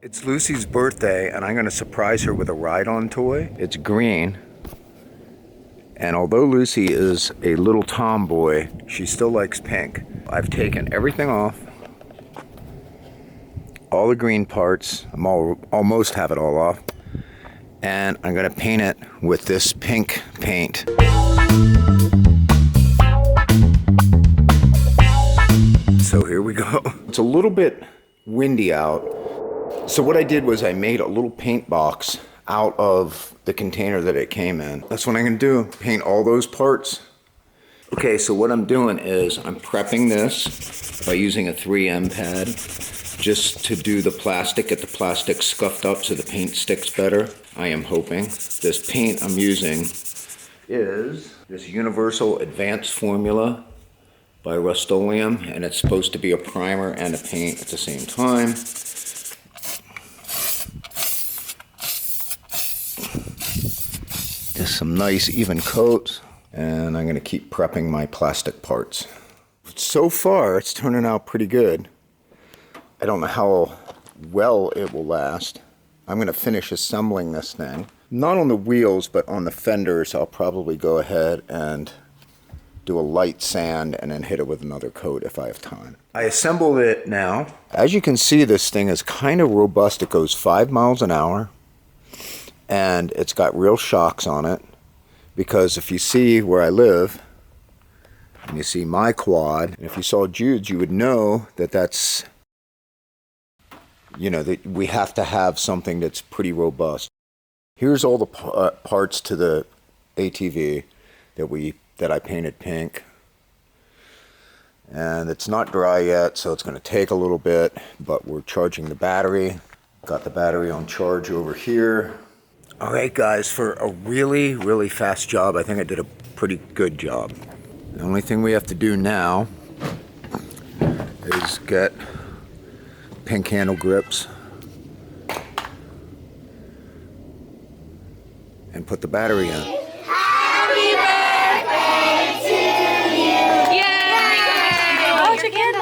It's Lucy's birthday, and I'm going to surprise her with a ride-on toy. It's green, and although Lucy is a little tomboy, she still likes pink. I've taken everything off, all the green parts. I'm almost have it all off, and I'm going to paint it with this pink paint. So here we go. It's a little bit windy out. So what I did was I made a little paint box out of the container that it came in. That's what I'm gonna do, paint all those parts. Okay, so what I'm doing is I'm prepping this by using a 3M pad just to do the plastic, get the plastic scuffed up so the paint sticks better. I am hoping. This paint I'm using is this Universal Advanced Formula by Rust-Oleum, and it's supposed to be a primer and a paint at the same time. Just some nice even coats, and I'm going to keep prepping my plastic parts. So far, it's turning out pretty good. I don't know how well it will last. I'm going to finish assembling this thing. Not on the wheels, but on the fenders. I'll probably go ahead and do a light sand and then hit it with another coat if I have time. I assembled it now. As you can see, this thing is kind of robust. It goes 5 miles an hour. And it's got real shocks on it, because if you see where I live, and you see my quad, and if you saw Jude's, you would know that that's, you know, that we have to have something that's pretty robust. Here's all the parts to the ATV that I painted pink. And it's not dry yet, so it's going to take a little bit, but we're charging the battery. Got the battery on charge over here. All right, guys, for a really, really fast job, I think I did a pretty good job. The only thing we have to do now is get pink handle grips and put the battery in. Happy birthday to you! Yay! Oh, together!